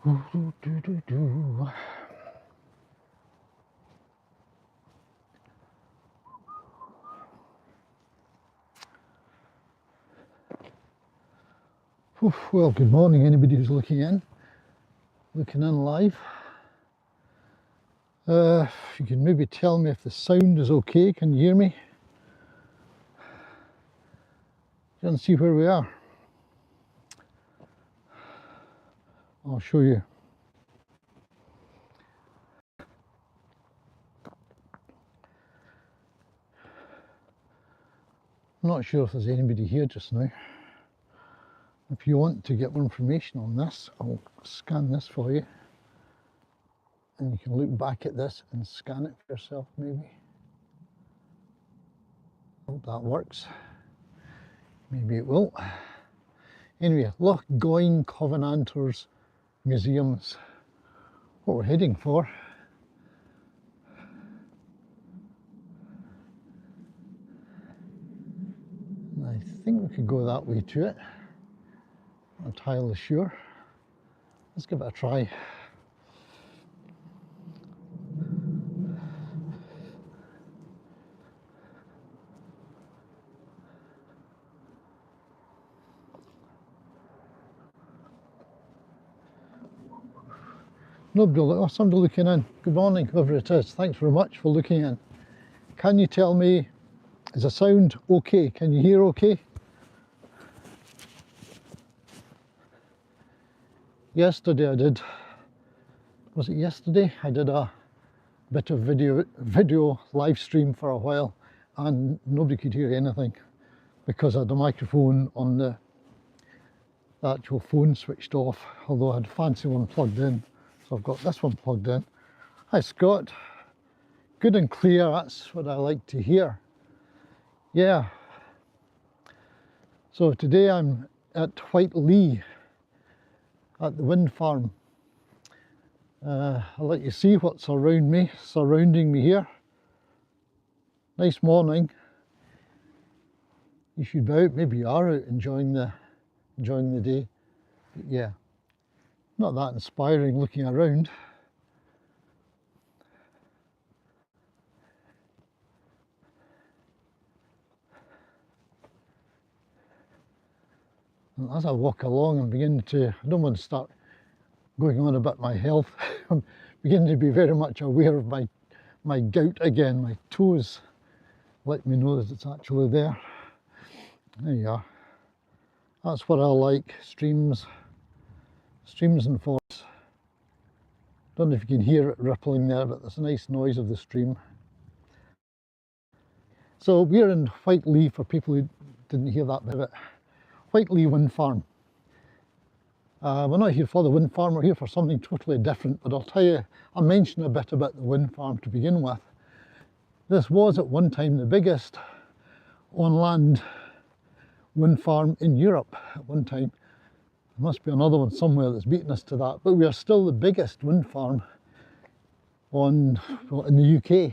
Well, good morning, anybody who's looking in live. If you can maybe tell me if the sound is okay, can you hear me? You can see where we are. I'll show you. I'm not sure if there's anybody here just now. If you want to get more information on this, I'll scan this for you. And you can look back at this and scan it for yourself, maybe. Hope that works. Maybe it will. Anyway, Loch Goyne Covenanters Museum's what we're heading for. And I think we could go that way to it. I'm not entirely sure. Let's give it a try. Nobody, oh, somebody looking in. Good morning, whoever it is. Thanks very much for looking in. Can you tell me, is the sound okay? Can you hear okay? Yesterday I did, was it yesterday? I did a bit of video live stream for a while and nobody could hear anything because I had the microphone on the actual phone switched off, although I had a fancy one plugged in. So I've got this one plugged in. Hi Scott, good and clear, that's what I like to hear. Yeah, so today I'm at Whitelea at the wind farm. I'll let you see what's surrounding me here. Nice morning. You should be out, maybe you are out enjoying the day. But yeah, not that inspiring looking around. And as I walk along, I'm beginning to, I don't want to start going on about my health. I'm beginning to be very much aware of my gout again. My toes let me know that it's actually there. There you are. That's what I like, streams and forests. Don't know if you can hear it rippling there, but there's a nice noise of the stream. So we're in Whitelea, for people who didn't hear that bit of it. Whitelea Wind Farm. We're not here for the wind farm, we're here for something totally different, but I'll mention a bit about the wind farm to begin with. This was at one time the biggest on-land wind farm in Europe at one time. There must be another one somewhere that's beaten us to that, but we are still the biggest wind farm in the UK.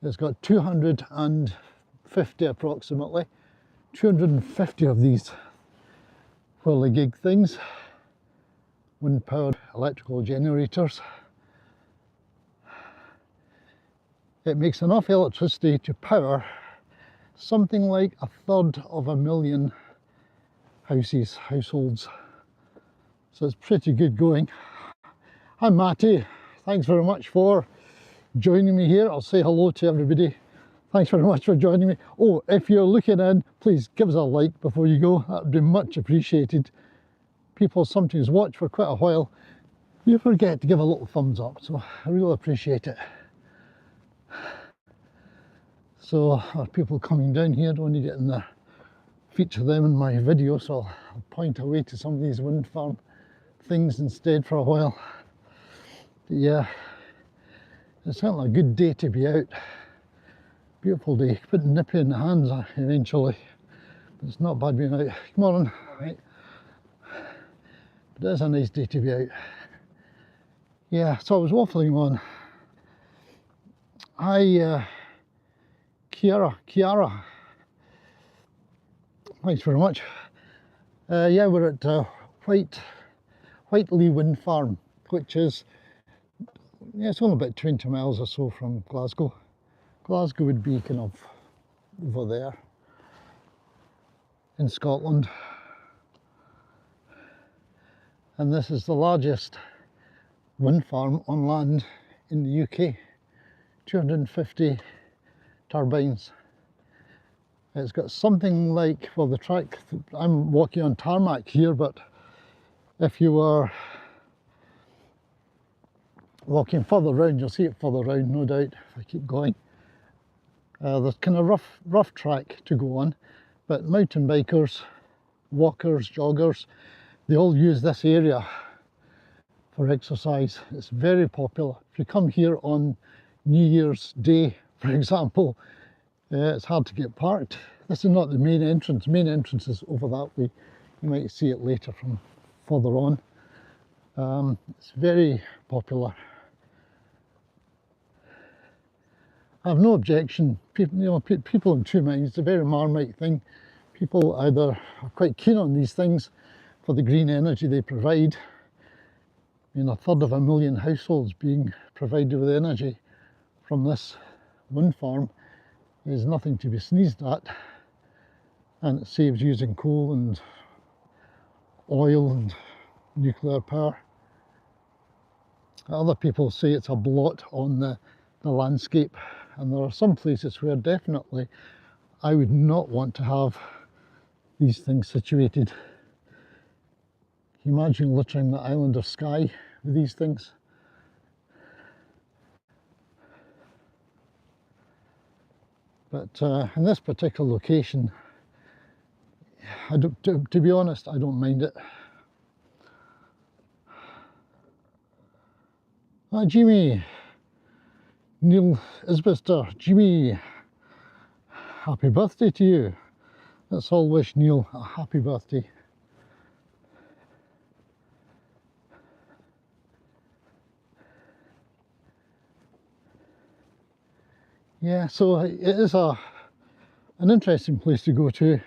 It's got 250 approximately, 250 of these whirligig things, wind-powered electrical generators. It makes enough electricity to power something like 1/3 of a million households. So it's pretty good going. Hi Matty, thanks very much for joining me here. I'll say hello to everybody. Thanks very much for joining me. Oh, if you're looking in, please give us a like before you go. That would be much appreciated. People sometimes watch for quite a while. You forget to give a little thumbs up, so I really appreciate it. So, people coming down here, don't want to get in there, feature them in my video, so I'll point away to some of these wind farm things instead for a while. But yeah, it's certainly a good day to be out. Beautiful day, a bit nippy in the hands eventually, but it's not bad being out. Come on, right. But it is a nice day to be out. Yeah, so I was waffling on. Kiara, thanks very much. Yeah, we're at Whiteley Wind Farm, which is, yeah, it's only about 20 miles or so from Glasgow. Glasgow would be kind of over there in Scotland. And this is the largest wind farm on land in the UK. 250 turbines. It's got something like, well, the track, I'm walking on tarmac here, but if you were walking further round, you'll see it further round, no doubt, if I keep going. There's kind of rough track to go on, but mountain bikers, walkers, joggers, they all use this area for exercise. It's very popular. If you come here on New Year's Day, for example, it's hard to get parked. This is not the main entrance. The main entrance is over that way. You might see it later from further on. It's very popular. I have no objection. People in two minds. It's a very Marmite thing. People either are quite keen on these things for the green energy they provide. I mean, 250,000 households being provided with energy from this wind farm is nothing to be sneezed at, and it saves using coal and oil and nuclear power. Other people say it's a blot on the landscape, and there are some places where definitely I would not want to have these things situated. Can you imagine littering the island of Skye with these things? But in this particular location, to be honest, I don't mind it. Ah, Jimmy, Neil Isbister, Jimmy, happy birthday to you. Let's all wish Neil a happy birthday. Yeah, so it is an interesting place to go to.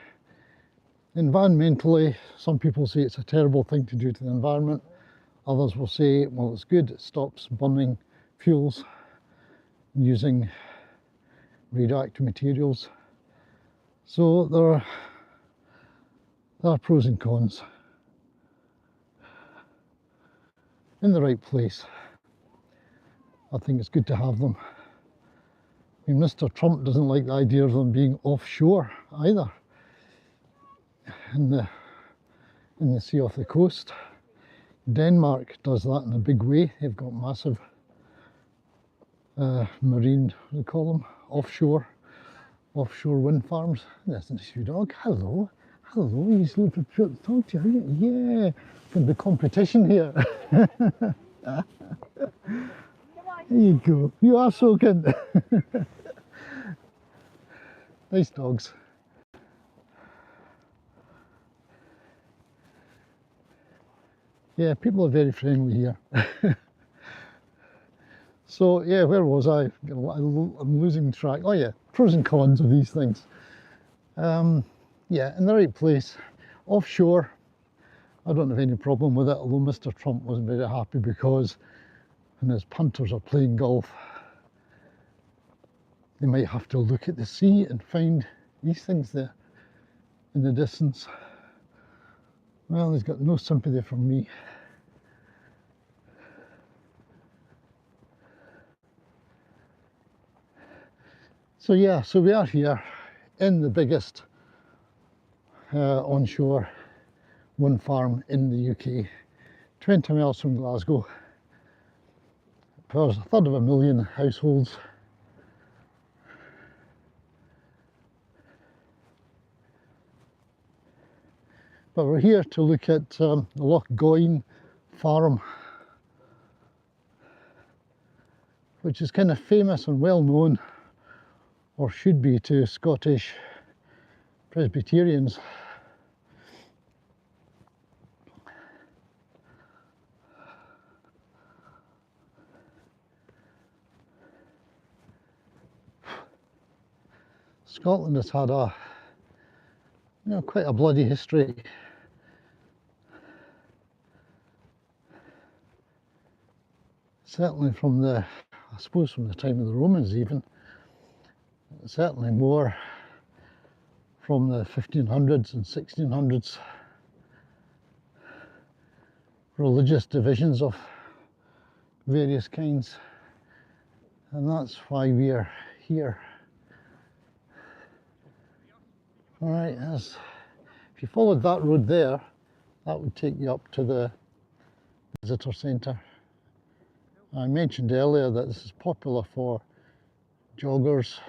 Environmentally, some people say it's a terrible thing to do to the environment. Others will say, well, it's good, it stops burning fuels using radioactive materials. So there are pros and cons. In the right place, I think it's good to have them. I mean, Mr. Trump doesn't like the idea of them being offshore either, in the sea off the coast. Denmark does that in a big way. They've got massive marine, what do you call them, offshore wind farms. There's a shoe dog. Hello, he's looking to talk to you. Yeah, from the competition here. There you go. You are so good. Nice dogs. Yeah, people are very friendly here. So yeah, where was I? I'm losing track. Oh yeah, pros and cons of these things. Yeah, in the right place. Offshore, I don't have any problem with it, although Mr. Trump wasn't very happy because when his punters are playing golf, they might have to look at the sea and find these things there in the distance. Well, he's got no sympathy from me. So yeah, so we are here in the biggest onshore wind farm in the UK, 20 miles from Glasgow. It powers 250,000 households. But we're here to look at the Loch Goyne farm, which is kind of famous and well known, or should be, to Scottish Presbyterians. Scotland has had quite a bloody history. certainly from the, I suppose from the time of the Romans even, certainly more from the 1500s and 1600s, religious divisions of various kinds, and that's why we're here. All right, if you followed that road there, that would take you up to the visitor centre. I mentioned earlier that this is popular for joggers,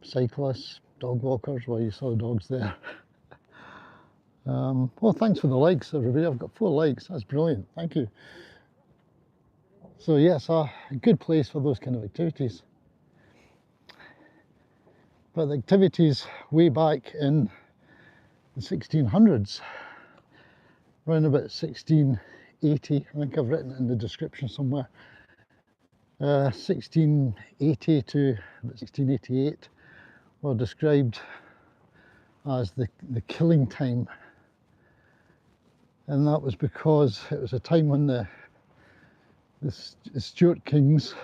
cyclists, dog walkers. Well, you saw the dogs there. Well, thanks for the likes, everybody. I've got 4 likes. That's brilliant. Thank you. So yes, a good place for those kind of activities. But the activities way back in the 1600s, around about 1680, I think I've written it in the description somewhere, 1680 to about 1688 were described as the killing time. And that was because it was a time when the Stuart kings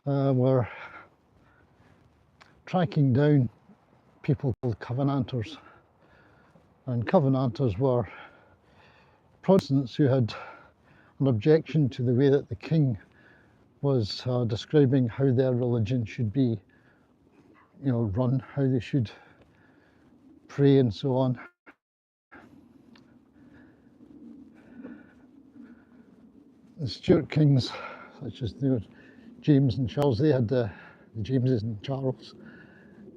were tracking down people called Covenanters. And Covenanters were Protestants who had an objection to the way that the king was describing how their religion should be, run, how they should pray and so on. The Stuart kings, such as James and Charles, they had the Jameses and Charles,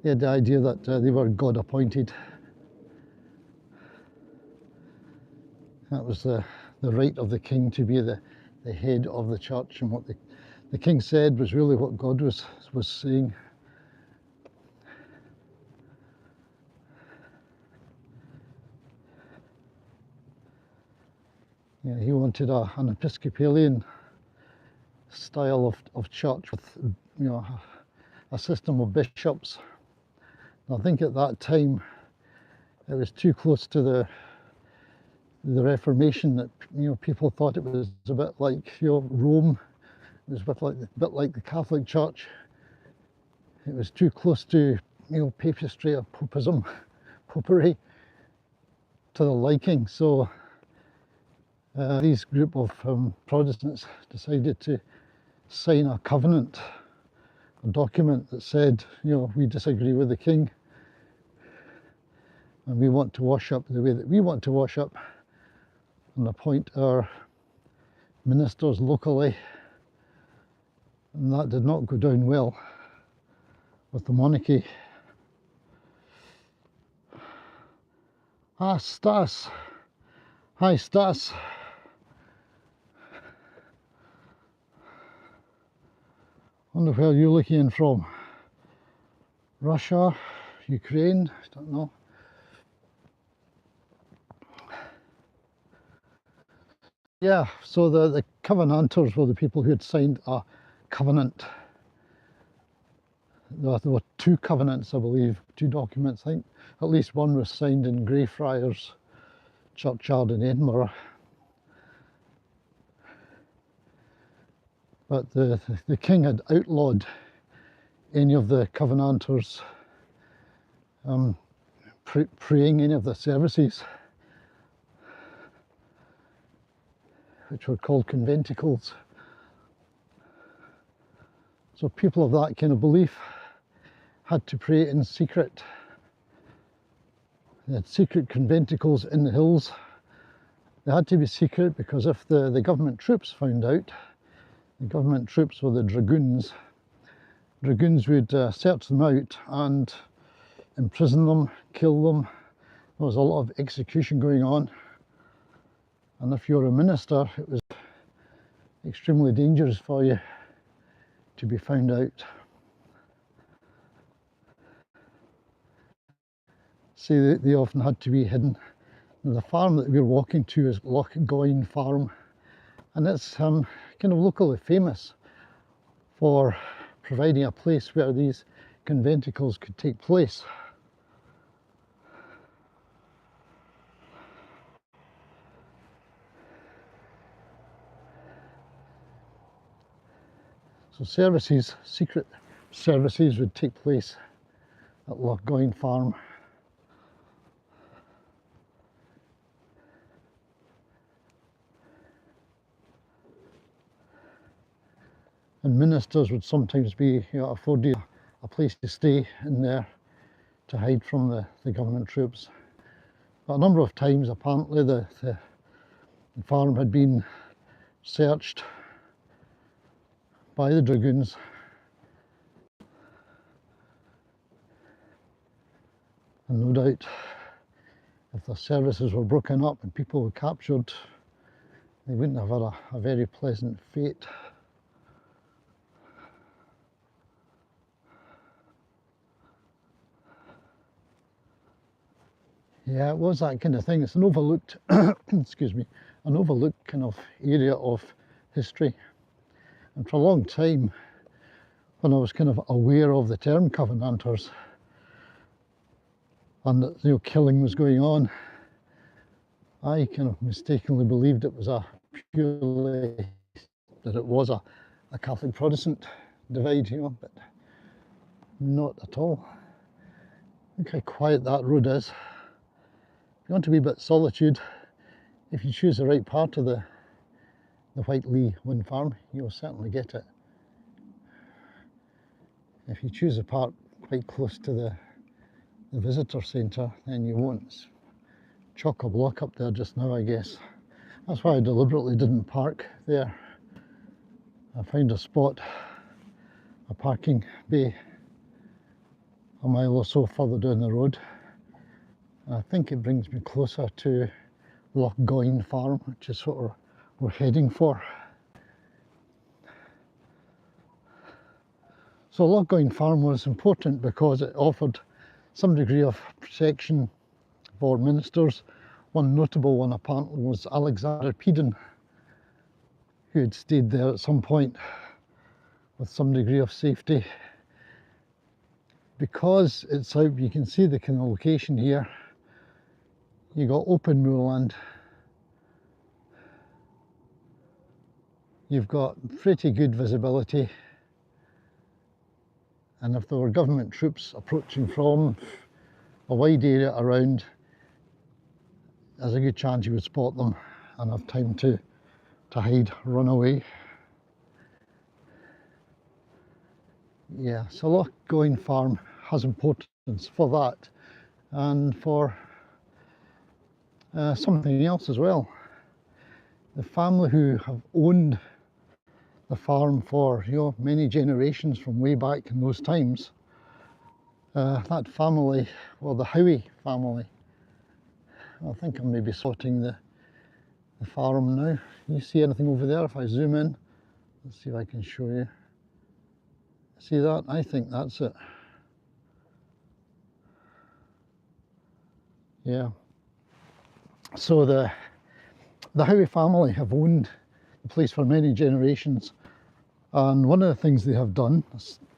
they had the idea that they were God appointed. That was the right of the king to be the head of the church, and what the king said was really what God was saying. Yeah, he wanted an Episcopalian style of church with, a system of bishops. And I think at that time it was too close to the Reformation that people thought it was a bit like Rome. It was a bit like the Catholic Church. It was too close to papistry or popery to the liking. So these group of Protestants decided to sign a covenant, a document that said, we disagree with the king and we want to worship the way that we want to worship, and appoint our ministers locally. And that did not go down well with the monarchy. Ah, Stas. Hi, Stas. Wonder where you're looking in from. Russia, Ukraine, I don't know. Yeah, so the Covenanters were the people who had signed a covenant. There were 2 covenants, I believe, 2 documents. I think at least one was signed in Greyfriars Churchyard in Edinburgh. But the king had outlawed any of the Covenanters praying any of the services, which were called conventicles. So people of that kind of belief had to pray in secret. They had secret conventicles in the hills. They had to be secret because if the government troops found out, the government troops were the dragoons. Dragoons would search them out and imprison them, kill them. There was a lot of execution going on. And if you were a minister, it was extremely dangerous for you to be found out. See, they often had to be hidden. The farm that we're walking to is Lochgoyne Farm, and it's kind of locally famous for providing a place where these conventicles could take place. So services, secret services would take place at Lochgoyne Farm. And ministers would sometimes be afforded a place to stay in there to hide from the government troops. But a number of times apparently the farm had been searched by the dragoons, and no doubt if the services were broken up and people were captured, they wouldn't have had a very pleasant fate. Yeah, it was that kind of thing. It's an overlooked, excuse me, an overlooked kind of area of history. And for a long time, when I was kind of aware of the term Covenanters and that killing was going on, I kind of mistakenly believed it was that it was a Catholic Protestant divide, but not at all. Look how quiet that road is. If you want a wee bit of solitude, if you choose the right part of the Whiteley Wind Farm, you'll certainly get it. If you choose a part quite close to the visitor centre, then you won't. It's chock-a-block up there just now, I guess. That's why I deliberately didn't park there. I found a spot, a parking bay, a mile or so further down the road. I think it brings me closer to Lochgoyne Farm, which is what we're heading for. So Lochgoyne Farm was important because it offered some degree of protection for ministers. One notable one apparently was Alexander Peden, who had stayed there at some point with some degree of safety. Because it's out, you can see the kind of location here. You got open moorland, you've got pretty good visibility, and if there were government troops approaching from a wide area around, there's a good chance you would spot them and have time to hide, run away. Yeah, so Lochgoyne Farm has importance for that and for something else as well. The family who have owned the farm for many generations from way back in those times, that family, well, the Howie family, I think I'm maybe spotting the farm now. Can you see anything over there if I zoom in? Let's see if I can show you. See that? I think that's it. Yeah. So the Howie family have owned the place for many generations, and one of the things they have done,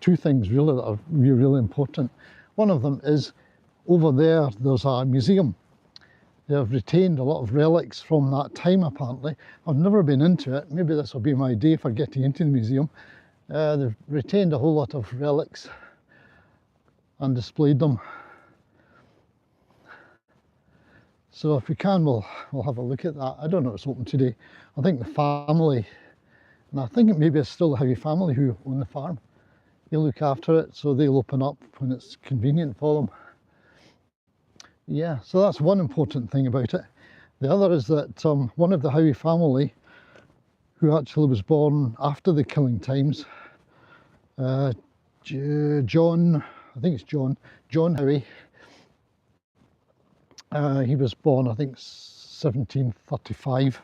two things really that are really important. One of them is over there's a museum. They have retained a lot of relics from that time apparently. I've never been into it, maybe this will be my day for getting into the museum. They've retained a whole lot of relics and displayed them. So if we can, we'll have a look at that. I don't know if it's open today. I think the family, and I think maybe it's still the Howie family who own the farm. They look after it, so they'll open up when it's convenient for them. Yeah, so that's one important thing about it. The other is that one of the Howie family, who actually was born after the killing times, John, I think it's John Howie, he was born, I think, 1735.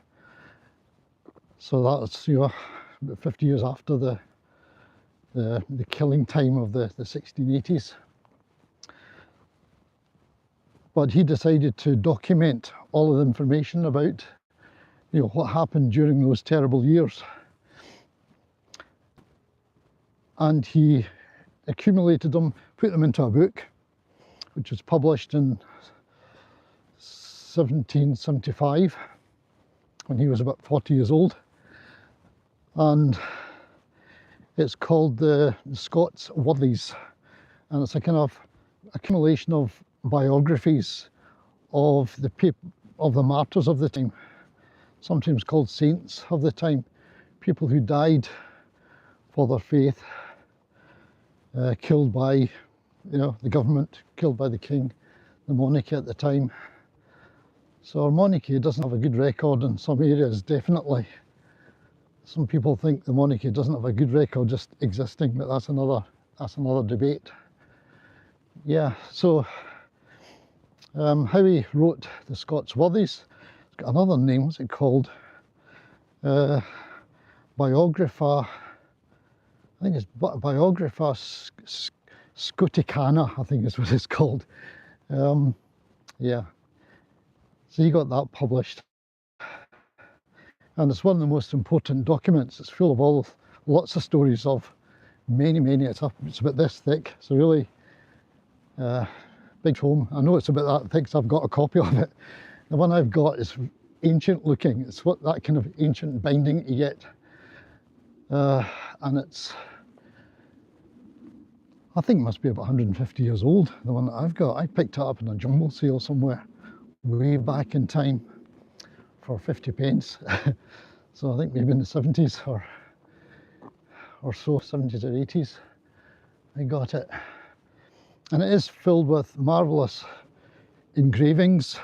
So that's about 50 years after the killing time of the 1680s. But he decided to document all of the information about what happened during those terrible years. And he accumulated them, put them into a book, which was published in 1775 when he was about 40 years old. And It's called the Scots Worthies, and it's a kind of accumulation of biographies of the martyrs of the time, sometimes called saints of the time, people who died for their faith, killed by the government, killed by the king, the monarchy at the time. So our monarchy doesn't have a good record in some areas, definitely. Some people think the monarchy doesn't have a good record just existing, but that's another debate. Yeah, so how he wrote the Scots Worthies, it's got another name, what's it called? Biographa, I think it's Biographa Scoticana, I think is what it's called. Yeah, so he got that published. And it's one of the most important documents. It's full of lots of stories of many, it's about this thick, so really big tome. I know it's about that thick, so I've got a copy of it. The one I've got is ancient looking. It's what that kind of ancient binding you get. And it's, I think it must be about 150 years old, the one that I've got. I picked it up in a jumble sale somewhere way back in time for 50 pence. So I think maybe in the 70s or so, 70s or 80s, I got it. And it is filled with marvellous engravings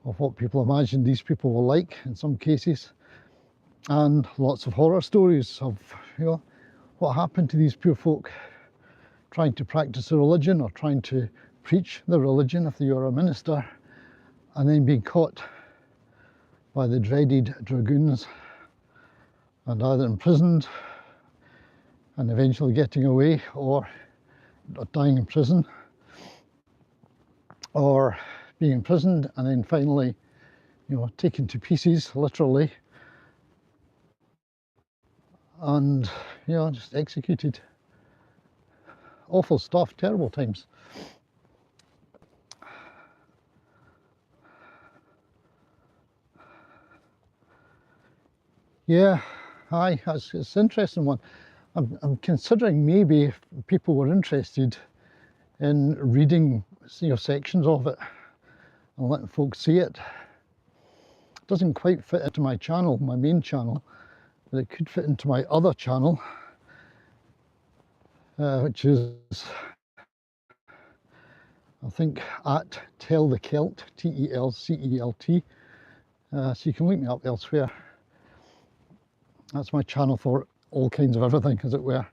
of what people imagine these people were like in some cases, and lots of horror stories of what happened to these poor folk trying to practice a religion or trying to preach the religion if you were a minister, and then being caught by the dreaded dragoons and either imprisoned and eventually getting away, or dying in prison, or being imprisoned and then finally taken to pieces, literally, and just executed. Awful stuff, terrible times. Yeah, aye, it's an interesting one. I'm considering maybe if people were interested in reading sections of it and letting folks see it. It doesn't quite fit into my channel, my main channel, but it could fit into my other channel, which is, I think, at Tell the Celt, Telcelt. So you can look me up elsewhere. That's my channel for all kinds of everything, as it were.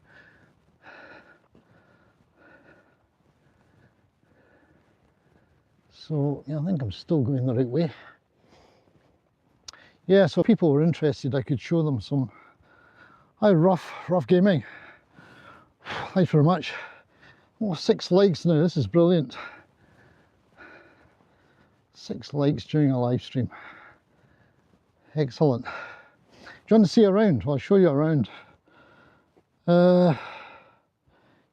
So I think I'm still going the right way. Yeah, so if people were interested, I could show them some rough gaming. Thanks very much. Oh, 6 likes now, this is brilliant. 6 likes during a live stream. Excellent. Do you want to see around? Well, I'll show you around.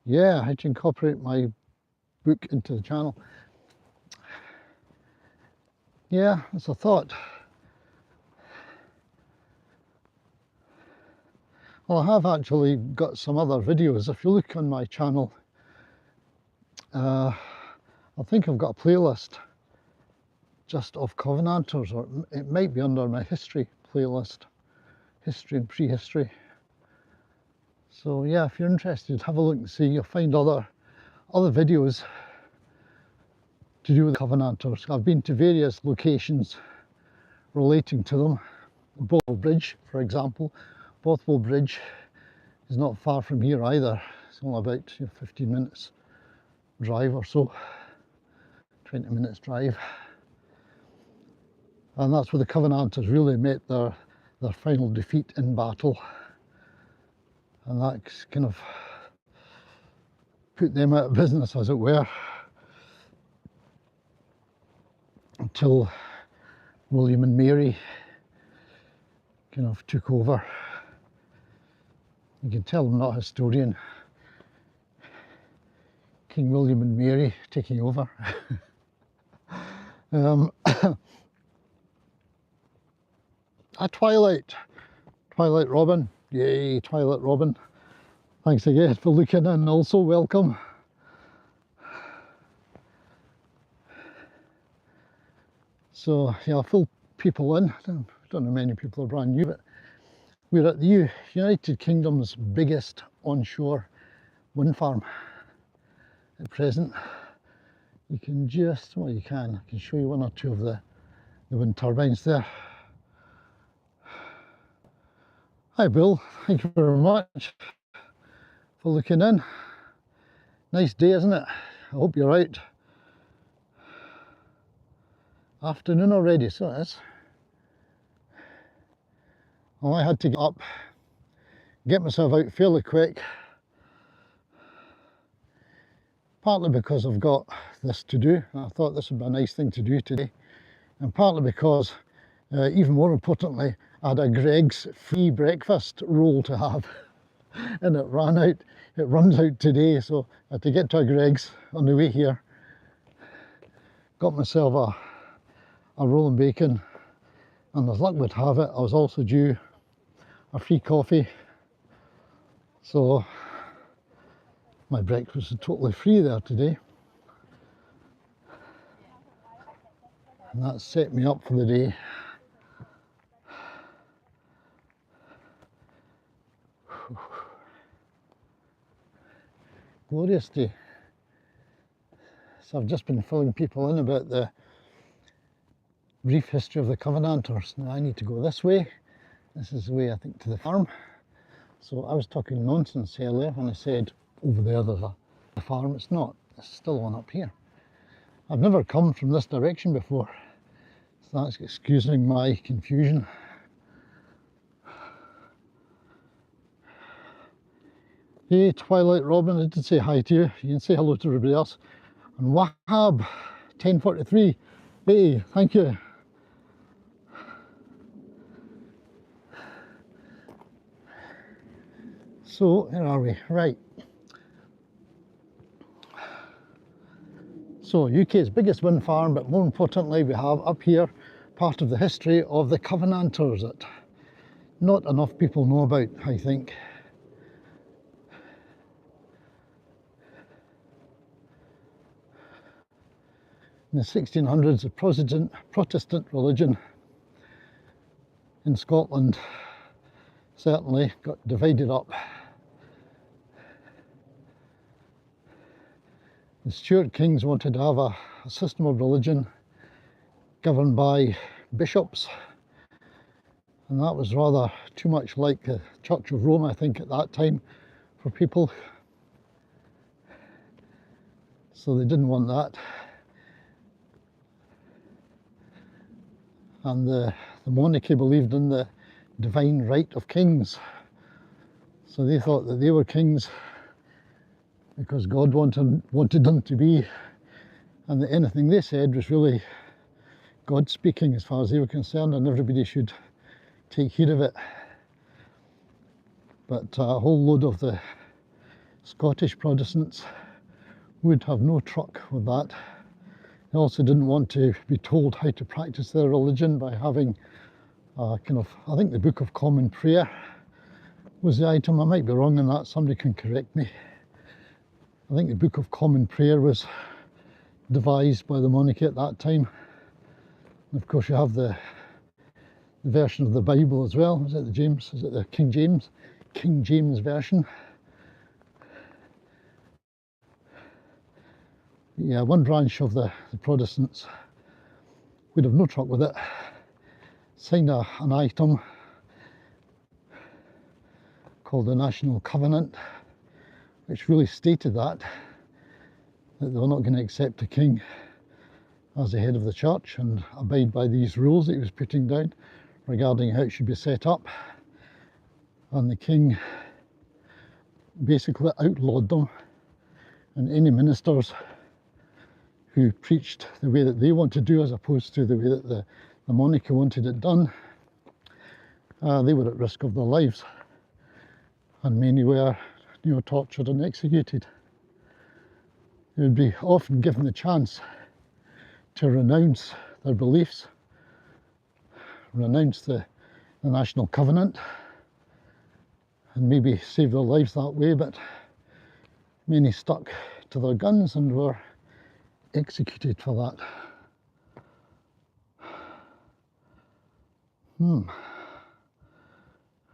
Yeah, how to incorporate my book into the channel. Yeah, that's a thought. Well, I have actually got some other videos. If you look on my channel, I think I've got a playlist just of Covenanters, or it might be under my history playlist, history and prehistory. So yeah, if you're interested, have a look and see. You'll find other videos to do with Covenanters. I've been to various locations relating to them. Bothwell Bridge, for example. Bothwell Bridge is not far from here either. It's only about 15 minutes drive or so, 20 minutes drive. And that's where the Covenanters really met their final defeat in battle. And that kind of put them out of business, as it were, until William and Mary kind of took over. You can tell I'm not a historian. King William and Mary taking over. Twilight Robin, yay, Twilight Robin. Thanks again for looking in, also welcome. So yeah, I'll fill people in. I don't know many people are brand new, but we're at the United Kingdom's biggest onshore wind farm at present. You can just, well you can, I can show you one or two of the wind turbines there. Hi Bill, thank you very much for looking in. Nice day, isn't it? I hope you're out. Afternoon already, so it is. Well, I had to get up, get myself out fairly quick, partly because I've got this to do. I thought this would be a nice thing to do today, and partly because, even more importantly, I had a Greggs free breakfast roll to have, and it runs out today, so I had to get to a Greggs on the way here. Got myself a roll and bacon, and as luck would have it, I was also due a free coffee, so my breakfast is totally free there today, and that set me up for the day. Glorious day. So I've just been filling people in about the brief history of the Covenanters. Now I need to go this way. This is the way, I think, to the farm. So I was talking nonsense earlier when I said over there there's a farm. It's not. It's still on up here. I've never come from this direction before, so that's excusing my confusion. Hey Twilight Robin, I did say hi to you. You can say hello to everybody else. And Wahab 1043, hey, thank you. So, where are we? Right. So, UK's biggest wind farm, but more importantly, we have up here part of the history of the Covenanters that not enough people know about, I think. In the 1600s, the Protestant religion in Scotland certainly got divided up. The Stuart kings wanted to have a system of religion governed by bishops, and that was rather too much like the Church of Rome, I think, at that time for people. So they didn't want that. And the monarchy believed in the divine right of kings. So they thought that they were kings because God wanted them to be, and that anything they said was really God speaking as far as they were concerned, and everybody should take heed of it. But a whole load of the Scottish Protestants would have no truck with that. They also didn't want to be told how to practice their religion by having a kind of, I think the Book of Common Prayer was the item. I might be wrong on that, somebody can correct me. I think the Book of Common Prayer was devised by the monarchy at that time. And of course you have the version of the Bible as well. Is it the James? Is it the King James? King James version. Yeah, one branch of the Protestants would have no truck with it. Signed an item called the National Covenant, which really stated that they were not going to accept a king as the head of the church and abide by these rules that he was putting down regarding how it should be set up. And the king basically outlawed them, and any ministers who preached the way that they want to do as opposed to the way that the monarchy wanted it done, they were at risk of their lives, and many were tortured and executed. They would be often given the chance to renounce their beliefs, renounce the National Covenant, and maybe save their lives that way, but many stuck to their guns and were executed for that.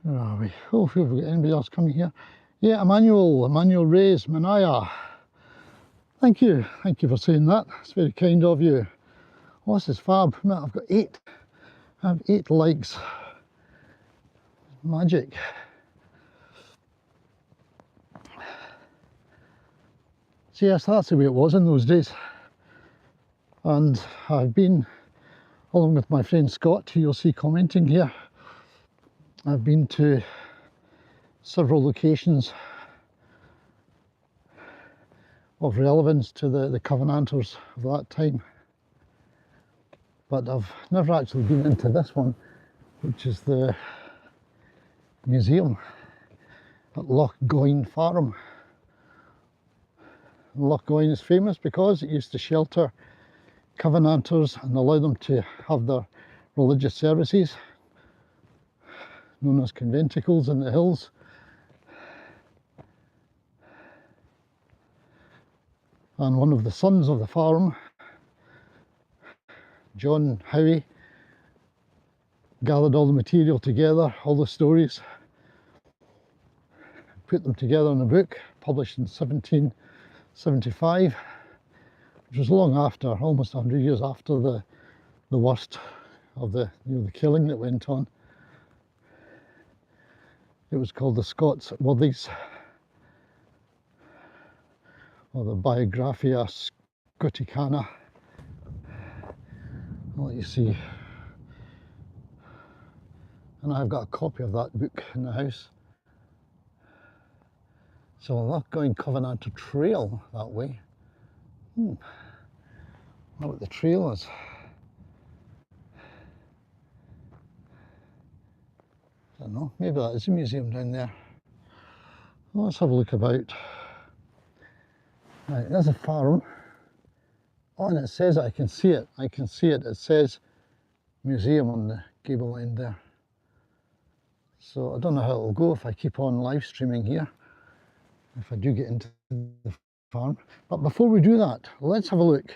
Where are we? Oh, have we got anybody else coming here? Yeah, Emmanuel Reyes, Manaya. Thank you for saying that. It's very kind of you. Oh, this is fab. I've got 8. I have 8 likes. Magic. So yes, that's the way it was in those days. And I've been, along with my friend Scott, who you'll see commenting here, I've been to several locations of relevance to the Covenanters of that time. But I've never actually been into this one, which is the museum at Loch Goyne Farm. Loch Goyne is famous because it used to shelter Covenanters and allow them to have their religious services, known as conventicles in the hills. And one of the sons of the farm, John Howie, gathered all the material together, all the stories, put them together in a book, published in 1775, which was long after, almost 100 years after the worst of the killing that went on. It was called the Scots Worthies, or the Biographia Scoticana. I'll let you see. And I've got a copy of that book in the house. So I'm not going Covenanter Trail that way. I don't know what the trail is. I don't know, maybe that is a museum down there. Well, let's have a look about. Right, there's a farm. Oh, and it says, I can see it. It says museum on the gable end there. So I don't know how it'll go if I keep on live streaming here, if I do get into the farm. But before we do that, let's have a look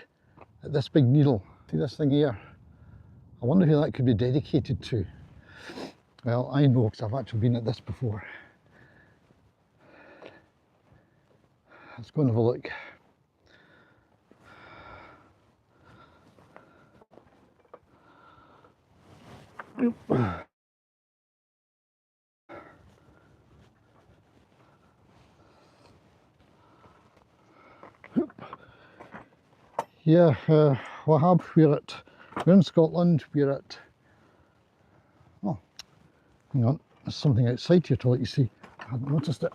at this big needle. See this thing here? I wonder who that could be dedicated to. Well, I know because I've actually been at this before. Let's go and have a look. Yeah, Wahab, we're in Scotland, we're at, oh, hang on, there's something outside here to let you see. I hadn't noticed it.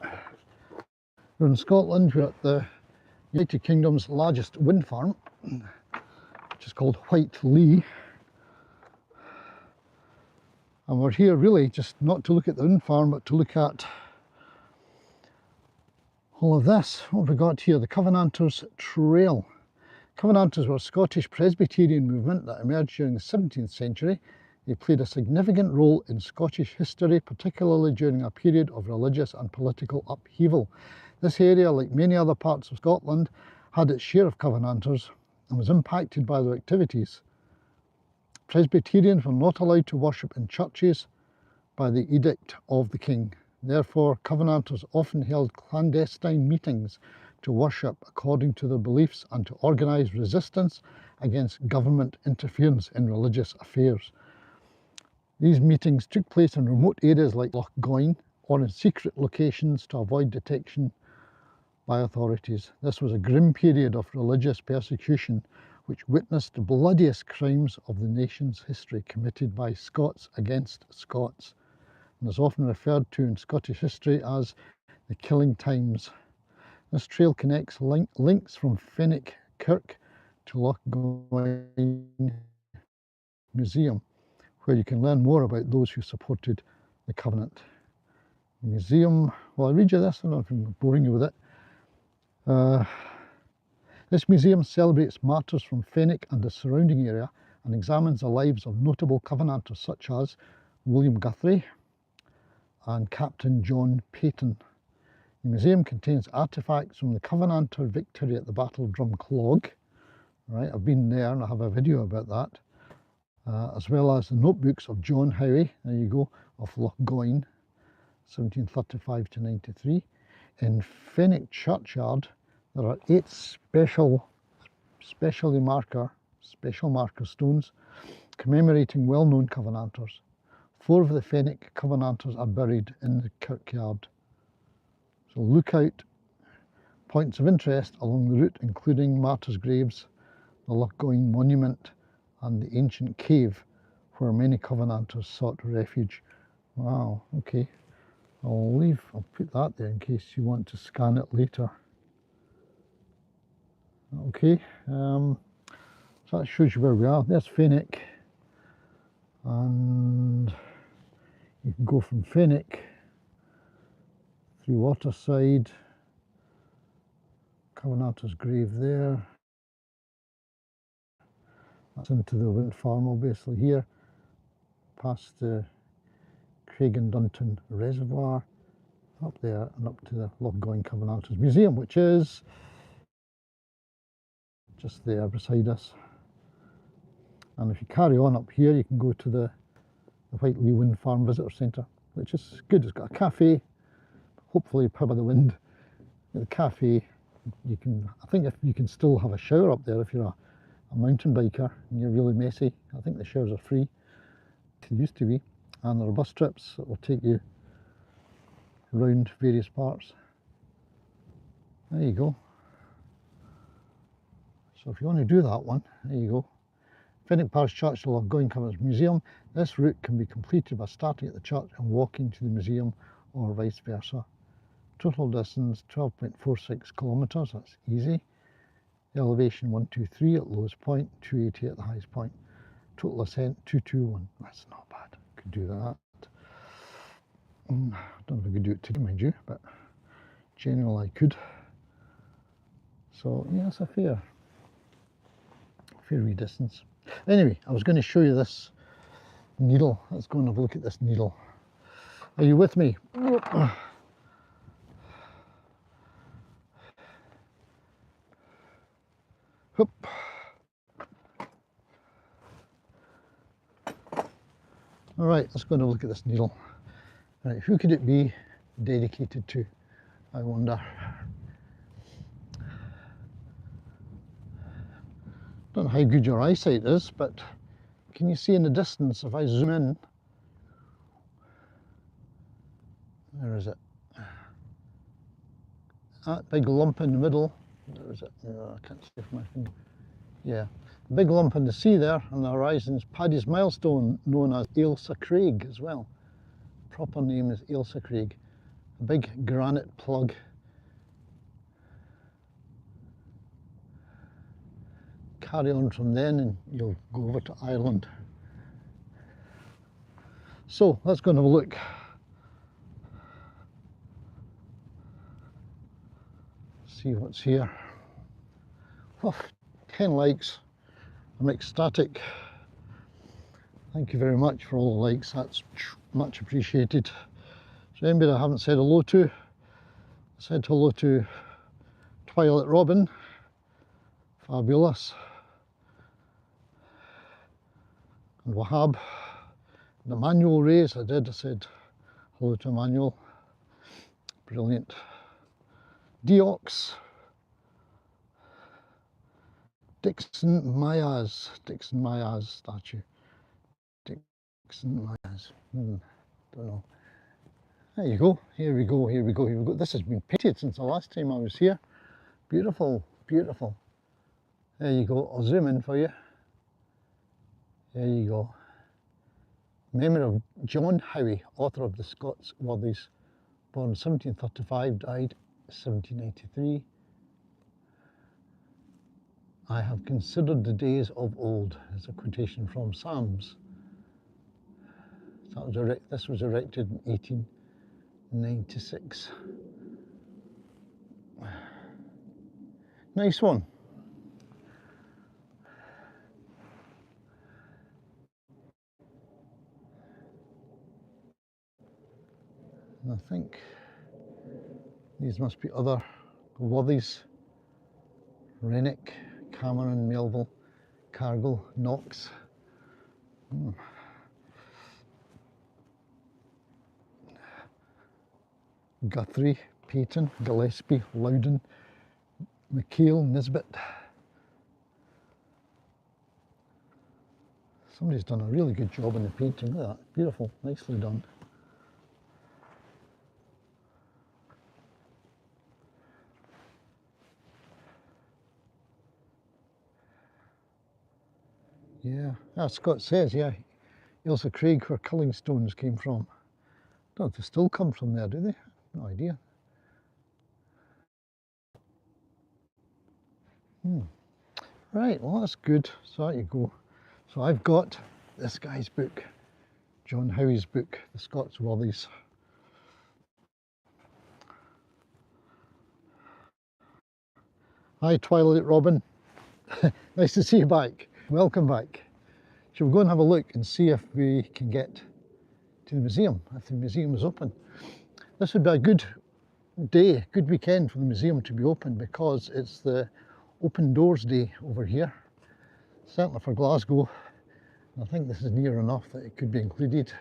We're in Scotland, we're at the United Kingdom's largest wind farm, which is called Whitelea. And we're here really just not to look at the wind farm, but to look at all of this. What have we got here? The Covenanters Trail. Covenanters were a Scottish Presbyterian movement that emerged during the 17th century. They played a significant role in Scottish history, particularly during a period of religious and political upheaval. This area, like many other parts of Scotland, had its share of Covenanters and was impacted by their activities. Presbyterians were not allowed to worship in churches by the edict of the king. Therefore, Covenanters often held clandestine meetings to worship according to their beliefs and to organise resistance against government interference in religious affairs. These meetings took place in remote areas like Loch Goyne or in secret locations to avoid detection by authorities. This was a grim period of religious persecution which witnessed the bloodiest crimes of the nation's history committed by Scots against Scots, and is often referred to in Scottish history as the Killing Times. This trail connects links from Fenwick Kirk to Loch Goyne Museum, where you can learn more about those who supported the Covenant. The museum, well, I'll read you this, I don't know if I'm boring you with it. This museum celebrates martyrs from Fenwick and the surrounding area and examines the lives of notable Covenanters such as William Guthrie, and Captain John Peyton. The museum contains artefacts from the Covenanter victory at the Battle of Drumclog. Right, I've been there and I have a video about that. As well as the notebooks of John Howie, there you go, of Lochgoyne, 1735 to 93. In Fenwick Churchyard, there are 8 special marker stones commemorating well-known Covenanters. 4 of the Fenwick Covenanters are buried in the kirkyard. So look out points of interest along the route, including martyrs' graves, the Lochgoyne monument, and the ancient cave where many Covenanters sought refuge. Wow, okay. I'll put that there in case you want to scan it later. Okay, so that shows you where we are. There's Fenwick, and you can go from Fenwick through Waterside, Covenanter's grave there. That's into the wind farm obviously here, past the Craigandunton Reservoir, up there and up to the Lochgoyne Covenanters Museum, which is just there beside us. And if you carry on up here, you can go to the Whiteley Wind Farm Visitor Centre, which is good. It's got a cafe, hopefully Pub of the Wind. At the cafe, I think if you can still have a shower up there if you're a mountain biker and you're really messy. I think the showers are free. They used to be. And there are bus trips that will take you around various parts. There you go. So if you want to do that one, there you go. Fenwick Parish Church to Lochgoyne Covenanters Museum. This route can be completed by starting at the church and walking to the museum, or vice versa. Total distance 12.46 kilometres, that's easy. Elevation 123 at lowest point, 280 at the highest point. Total ascent 221, that's not bad, could do that. I don't know if I could do it today, mind you, but generally I could. So yeah, it's a fair wee distance. Anyway, I was going to show you this needle. Let's go and have a look at this needle. Are you with me? Hoop. All right, let's go and have a look at this needle. Right, who could it be dedicated to, I wonder? Don't know how good your eyesight is, but can you see in the distance, if I zoom in, where is it? That big lump in the middle, where is it? No, I can't see with my finger. Yeah, the big lump in the sea there on the horizon is Paddy's Milestone, known as Ailsa Craig as well. Proper name is Ailsa Craig. A big granite plug. Carry on from then and you'll go over to Ireland. So let's go and have a look. See what's here. Oh, 10 likes. I'm ecstatic. Thank you very much for all the likes, that's much appreciated. So anybody I haven't said hello to, I said hello to Twilight Robin, fabulous, and Wahab, and Emmanuel Reyes, I said hello to Emmanuel, brilliant. Deox, Dixon Mayas statue. Dixon Mayas, don't know. There you go, here we go. This has been painted since the last time I was here. Beautiful, beautiful. There you go, I'll zoom in for you. There you go. Memory of John Howie, author of the Scots Worthies, born 1735, died 1793. I have considered the days of old, is a quotation from Psalms. This was erected in 1896. Nice one. And I think these must be other worthies. Rennick, Cameron, Melville, Cargill, Knox. Guthrie, Peyton, Gillespie, Loudon, McHale, Nisbet. Somebody's done a really good job in the painting. Look at that, beautiful, nicely done. Yeah, Scott says, yeah, Ailsa Craig, where Culling Stones came from. I don't know if they still come from there, do they? No idea. Right, well that's good. So there you go. So I've got this guy's book, John Howie's book, The Scots Worthies. Hi Twilight Robin, nice to see you back. Welcome back. Shall we go and have a look and see if we can get to the museum, if the museum is open. This would be a good day, good weekend for the museum to be open because it's the open doors day over here. Certainly for Glasgow. I think this is near enough that it could be included.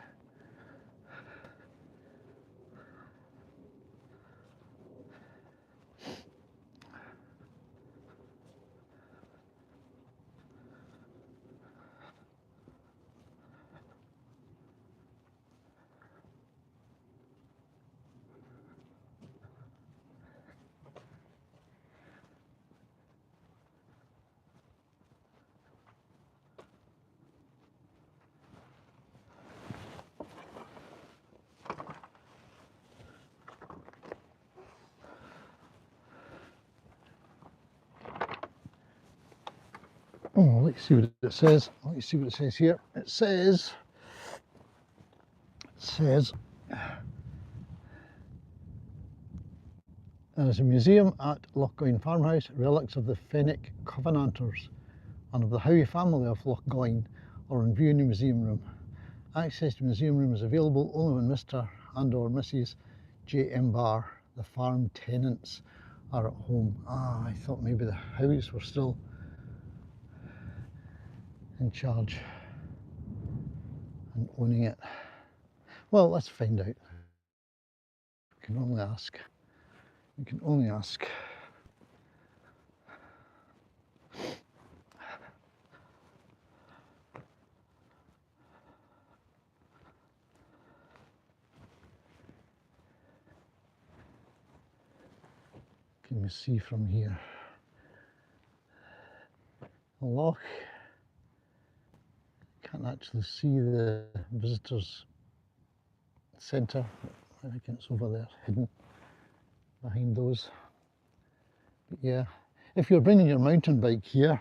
Oh, let's see what it says. Let's see what it says here. It says, there is a museum at Lochgoyne Farmhouse, relics of the Fenwick Covenanters and of the Howie family of Lochgoyne are on view in the museum room. Access to the museum room is available only when Mr. and or Mrs. J. M. Barr, the farm tenants, are at home. Ah, I thought maybe the Howies were still in charge and owning it. Well, let's find out. We can only ask. We can only ask. Can you see from here? The loch. Can't actually see the visitors centre. I think it's over there, hidden behind those. But yeah, if you're bringing your mountain bike here,